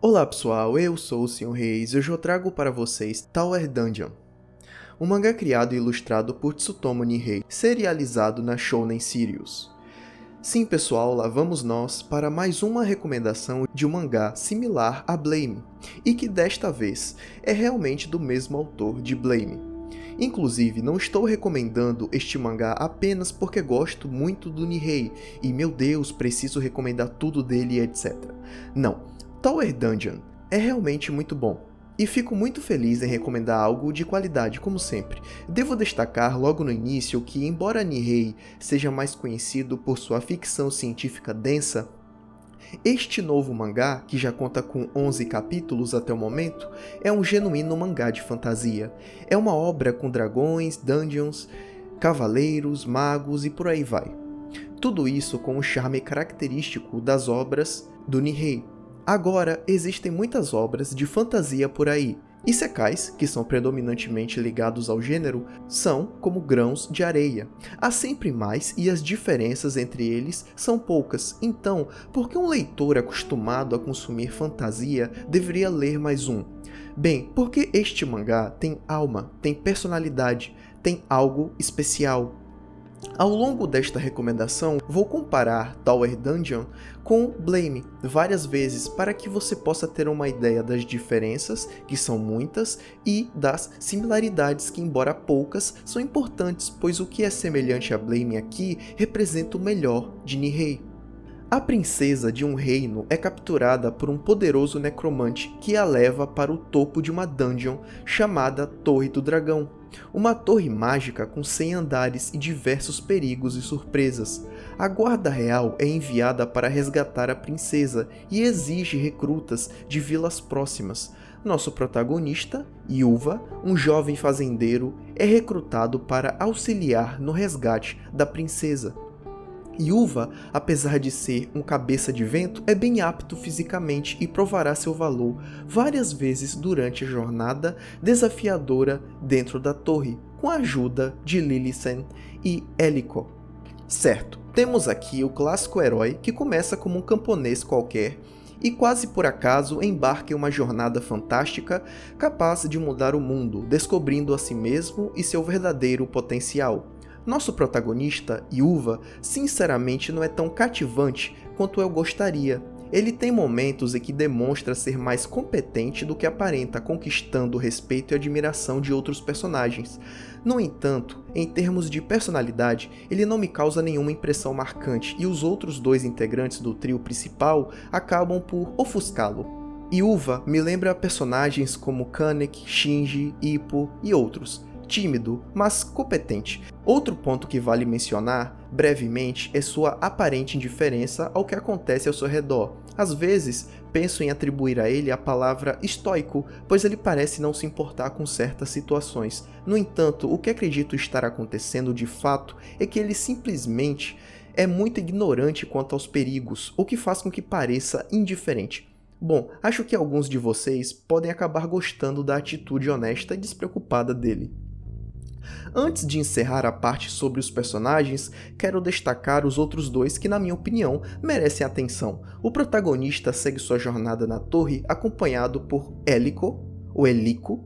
Olá pessoal, eu sou o Sr. Reis e hoje eu trago para vocês Tower Dungeon, um mangá criado e ilustrado por Tsutomu Nihei, serializado na Shonen Sirius. Sim pessoal, lá vamos nós para mais uma recomendação de um mangá similar a Blame, e que desta vez é realmente do mesmo autor de Blame. Inclusive, não estou recomendando este mangá apenas porque gosto muito do Nihei e meu Deus, preciso recomendar tudo dele, etc. Não. Tower Dungeon é realmente muito bom, e fico muito feliz em recomendar algo de qualidade, como sempre. Devo destacar logo no início que, embora Nihei seja mais conhecido por sua ficção científica densa, este novo mangá, que já conta com 11 capítulos até o momento, é um genuíno mangá de fantasia. É uma obra com dragões, dungeons, cavaleiros, magos e por aí vai. Tudo isso com o charme característico das obras do Nihei. Agora, existem muitas obras de fantasia por aí. Isekais, que são predominantemente ligados ao gênero, são como grãos de areia. Há sempre mais e as diferenças entre eles são poucas. Então, por que um leitor acostumado a consumir fantasia deveria ler mais um? Bem, porque este mangá tem alma, tem personalidade, tem algo especial. Ao longo desta recomendação, vou comparar Tower Dungeon com Blame várias vezes para que você possa ter uma ideia das diferenças, que são muitas, e das similaridades que, embora poucas, são importantes, pois o que é semelhante a Blame aqui representa o melhor de Nihei. A princesa de um reino é capturada por um poderoso necromante que a leva para o topo de uma dungeon chamada Torre do Dragão. Uma torre mágica com 100 andares e diversos perigos e surpresas. A guarda real é enviada para resgatar a princesa e exige recrutas de vilas próximas. Nosso protagonista, Yuva, um jovem fazendeiro, é recrutado para auxiliar no resgate da princesa. Yuva, apesar de ser um cabeça de vento, é bem apto fisicamente e provará seu valor várias vezes durante a jornada desafiadora dentro da torre, com a ajuda de Lillicen e Eliko. Certo, temos aqui o clássico herói que começa como um camponês qualquer e quase por acaso embarca em uma jornada fantástica capaz de mudar o mundo, descobrindo a si mesmo e seu verdadeiro potencial. Nosso protagonista, Yuva, sinceramente não é tão cativante quanto eu gostaria. Ele tem momentos em que demonstra ser mais competente do que aparenta, conquistando o respeito e admiração de outros personagens. No entanto, em termos de personalidade, ele não me causa nenhuma impressão marcante e os outros dois integrantes do trio principal acabam por ofuscá-lo. Yuva me lembra personagens como Kaneki, Shinji, Ippo e outros. Tímido, mas competente. Outro ponto que vale mencionar, brevemente, é sua aparente indiferença ao que acontece ao seu redor. Às vezes, penso em atribuir a ele a palavra estoico, pois ele parece não se importar com certas situações. No entanto, o que acredito estar acontecendo de fato é que ele simplesmente é muito ignorante quanto aos perigos, o que faz com que pareça indiferente. Bom, acho que alguns de vocês podem acabar gostando da atitude honesta e despreocupada dele. Antes de encerrar a parte sobre os personagens, quero destacar os outros dois que, na minha opinião, merecem atenção. O protagonista segue sua jornada na torre acompanhado por Eliko, ou Eliko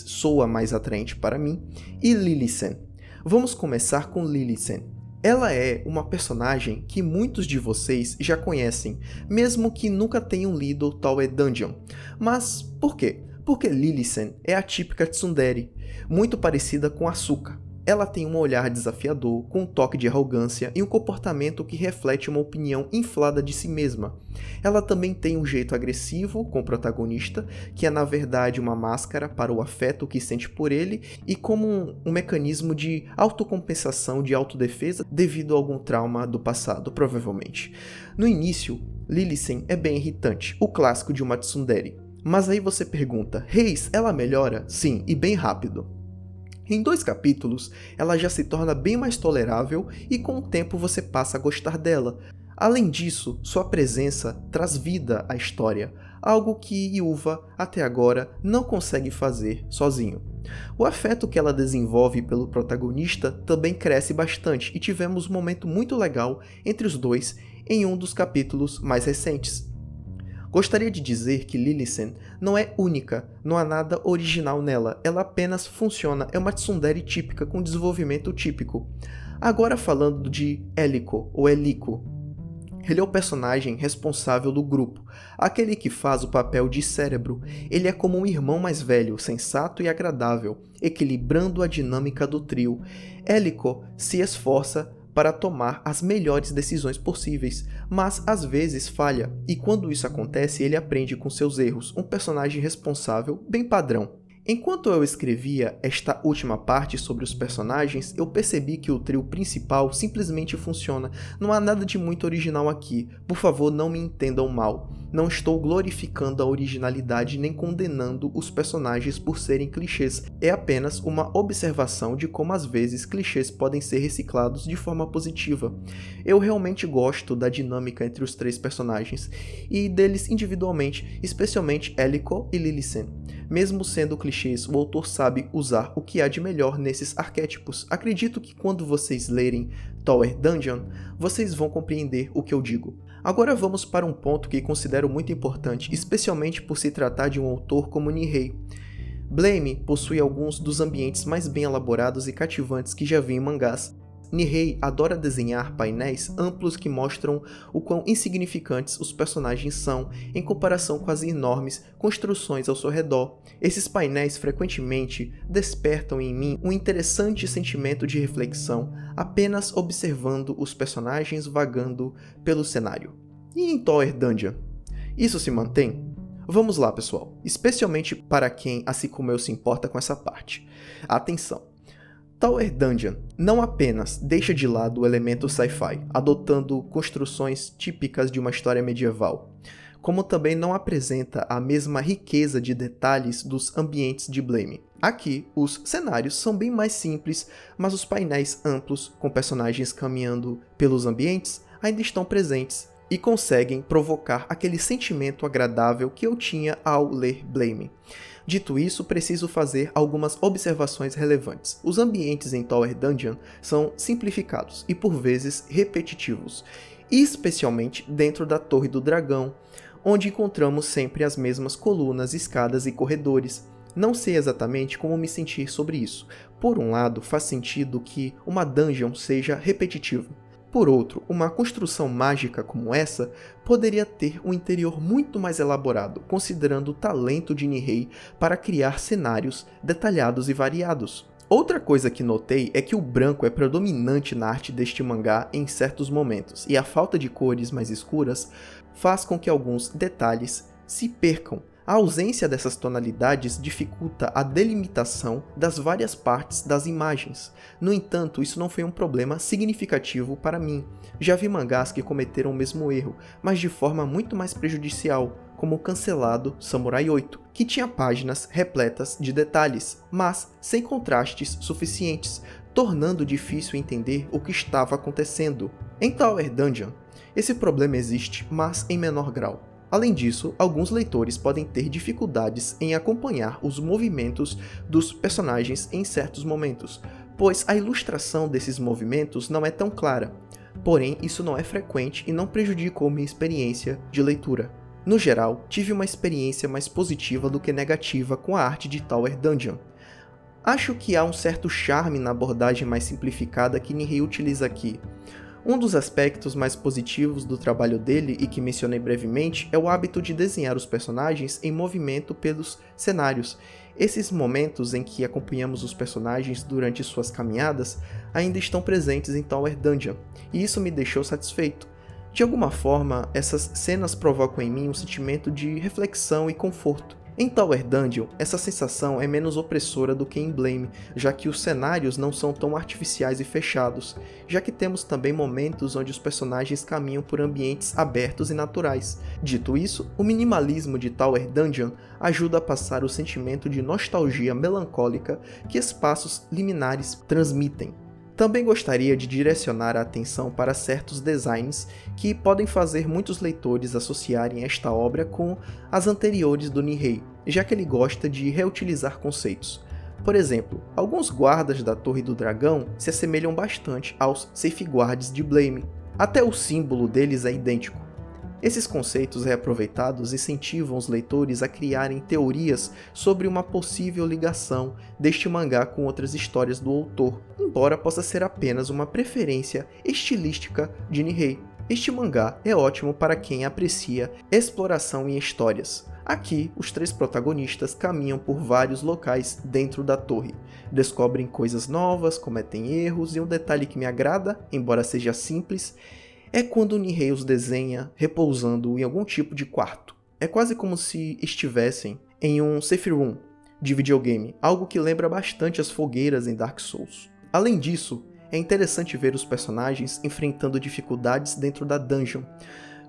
soa mais atraente para mim, e Lillicen. Vamos começar com Lillicen. Ela é uma personagem que muitos de vocês já conhecem, mesmo que nunca tenham lido Tower Dungeon. Mas por quê? Porque Lillicen é a típica tsundere, muito parecida com Asuka. Ela tem um olhar desafiador, com um toque de arrogância e um comportamento que reflete uma opinião inflada de si mesma. Ela também tem um jeito agressivo com o protagonista, que é na verdade uma máscara para o afeto que sente por ele e como um mecanismo de autocompensação, de autodefesa devido a algum trauma do passado, provavelmente. No início, Lillicen é bem irritante, o clássico de uma tsundere. Mas aí você pergunta, Reis, ela melhora? Sim, e bem rápido. Em 2 capítulos, ela já se torna bem mais tolerável e com o tempo você passa a gostar dela. Além disso, sua presença traz vida à história, algo que Yuva, até agora, não consegue fazer sozinho. O afeto que ela desenvolve pelo protagonista também cresce bastante e tivemos um momento muito legal entre os dois em um dos capítulos mais recentes. Gostaria de dizer que Lillicent não é única, não há nada original nela, ela apenas funciona, é uma tsundere típica com desenvolvimento típico. Agora falando de Eliko, ou Eliko. Ele é o personagem responsável do grupo, aquele que faz o papel de cérebro. Ele é como um irmão mais velho, sensato e agradável, equilibrando a dinâmica do trio. Eliko se esforça para tomar as melhores decisões possíveis, mas às vezes falha, e quando isso acontece ele aprende com seus erros, um personagem responsável bem padrão. Enquanto eu escrevia esta última parte sobre os personagens, eu percebi que o trio principal simplesmente funciona. Não há nada de muito original aqui. Por favor, não me entendam mal. Não estou glorificando a originalidade nem condenando os personagens por serem clichês. É apenas uma observação de como às vezes clichês podem ser reciclados de forma positiva. Eu realmente gosto da dinâmica entre os três personagens e deles individualmente, especialmente Eliko e Lillicent. Mesmo sendo clichês, o autor sabe usar o que há de melhor nesses arquétipos. Acredito que quando vocês lerem Tower Dungeon, vocês vão compreender o que eu digo. Agora vamos para um ponto que considero muito importante, especialmente por se tratar de um autor como Nihei. Blame possui alguns dos ambientes mais bem elaborados e cativantes que já vi em mangás. Nihei adora desenhar painéis amplos que mostram o quão insignificantes os personagens são em comparação com as enormes construções ao seu redor. Esses painéis frequentemente despertam em mim um interessante sentimento de reflexão, apenas observando os personagens vagando pelo cenário. E em Tower Dungeon? Isso se mantém? Vamos lá, pessoal, especialmente para quem, assim como eu, se importa com essa parte. Atenção! Tower Dungeon não apenas deixa de lado o elemento sci-fi, adotando construções típicas de uma história medieval, como também não apresenta a mesma riqueza de detalhes dos ambientes de Blame. Aqui, os cenários são bem mais simples, mas os painéis amplos, com personagens caminhando pelos ambientes, ainda estão presentes e conseguem provocar aquele sentimento agradável que eu tinha ao ler Blame. Dito isso, preciso fazer algumas observações relevantes. Os ambientes em Tower Dungeon são simplificados e por vezes repetitivos, especialmente dentro da Torre do Dragão, onde encontramos sempre as mesmas colunas, escadas e corredores. Não sei exatamente como me sentir sobre isso. Por um lado, faz sentido que uma dungeon seja repetitiva. Por outro, uma construção mágica como essa poderia ter um interior muito mais elaborado, considerando o talento de Nihei para criar cenários detalhados e variados. Outra coisa que notei é que o branco é predominante na arte deste mangá em certos momentos, e a falta de cores mais escuras faz com que alguns detalhes se percam. A ausência dessas tonalidades dificulta a delimitação das várias partes das imagens. No entanto, isso não foi um problema significativo para mim. Já vi mangás que cometeram o mesmo erro, mas de forma muito mais prejudicial, como o cancelado Samurai 8, que tinha páginas repletas de detalhes, mas sem contrastes suficientes, tornando difícil entender o que estava acontecendo. Em Tower Dungeon, esse problema existe, mas em menor grau. Além disso, alguns leitores podem ter dificuldades em acompanhar os movimentos dos personagens em certos momentos, pois a ilustração desses movimentos não é tão clara. Porém, isso não é frequente e não prejudicou minha experiência de leitura. No geral, tive uma experiência mais positiva do que negativa com a arte de Tower Dungeon. Acho que há um certo charme na abordagem mais simplificada que Nihei utiliza aqui. Um dos aspectos mais positivos do trabalho dele, e que mencionei brevemente, é o hábito de desenhar os personagens em movimento pelos cenários. Esses momentos em que acompanhamos os personagens durante suas caminhadas ainda estão presentes em Tower Dungeon, e isso me deixou satisfeito. De alguma forma, essas cenas provocam em mim um sentimento de reflexão e conforto. Em Tower Dungeon, essa sensação é menos opressora do que em Blame, já que os cenários não são tão artificiais e fechados, já que temos também momentos onde os personagens caminham por ambientes abertos e naturais. Dito isso, o minimalismo de Tower Dungeon ajuda a passar o sentimento de nostalgia melancólica que espaços liminares transmitem. Também gostaria de direcionar a atenção para certos designs que podem fazer muitos leitores associarem esta obra com as anteriores do Nihei, já que ele gosta de reutilizar conceitos. Por exemplo, alguns guardas da Torre do Dragão se assemelham bastante aos safeguards de Blame. Até o símbolo deles é idêntico. Esses conceitos reaproveitados incentivam os leitores a criarem teorias sobre uma possível ligação deste mangá com outras histórias do autor, embora possa ser apenas uma preferência estilística de Nihei. Este mangá é ótimo para quem aprecia exploração em histórias. Aqui, os 3 protagonistas caminham por vários locais dentro da torre, descobrem coisas novas, cometem erros, e um detalhe que me agrada, embora seja simples, é quando Nihei os desenha repousando em algum tipo de quarto. É quase como se estivessem em um safe room de videogame, algo que lembra bastante as fogueiras em Dark Souls. Além disso, é interessante ver os personagens enfrentando dificuldades dentro da dungeon,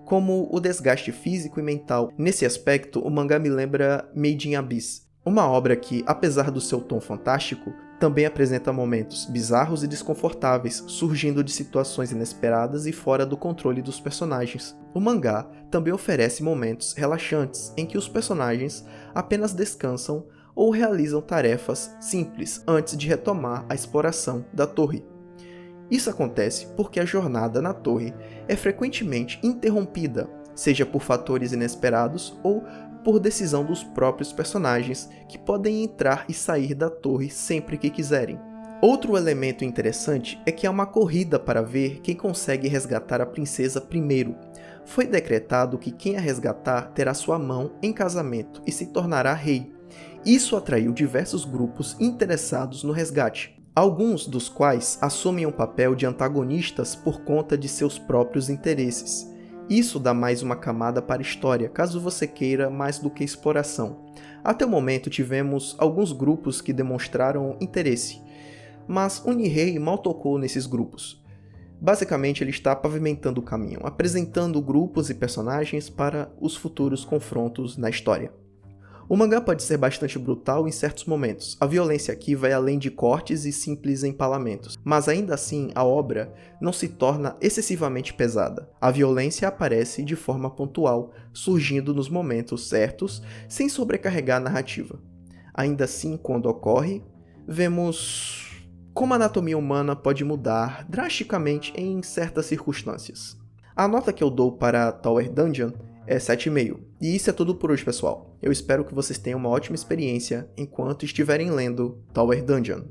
como o desgaste físico e mental. Nesse aspecto, o mangá me lembra Made in Abyss, uma obra que, apesar do seu tom fantástico, também apresenta momentos bizarros e desconfortáveis, surgindo de situações inesperadas e fora do controle dos personagens. O mangá também oferece momentos relaxantes em que os personagens apenas descansam ou realizam tarefas simples antes de retomar a exploração da torre. Isso acontece porque a jornada na torre é frequentemente interrompida, seja por fatores inesperados ou por decisão dos próprios personagens, que podem entrar e sair da torre sempre que quiserem. Outro elemento interessante é que há uma corrida para ver quem consegue resgatar a princesa primeiro. Foi decretado que quem a resgatar terá sua mão em casamento e se tornará rei. Isso atraiu diversos grupos interessados no resgate, alguns dos quais assumem o papel de antagonistas por conta de seus próprios interesses. Isso dá mais uma camada para a história, caso você queira mais do que exploração. Até o momento tivemos alguns grupos que demonstraram interesse, mas o Nihei mal tocou nesses grupos. Basicamente ele está pavimentando o caminho, apresentando grupos e personagens para os futuros confrontos na história. O mangá pode ser bastante brutal em certos momentos, a violência aqui vai além de cortes e simples empalamentos, mas ainda assim a obra não se torna excessivamente pesada. A violência aparece de forma pontual, surgindo nos momentos certos, sem sobrecarregar a narrativa. Ainda assim, quando ocorre, vemos como a anatomia humana pode mudar drasticamente em certas circunstâncias. A nota que eu dou para Tower Dungeon é 7,5. E isso é tudo por hoje, pessoal. Eu espero que vocês tenham uma ótima experiência enquanto estiverem lendo Tower Dungeon.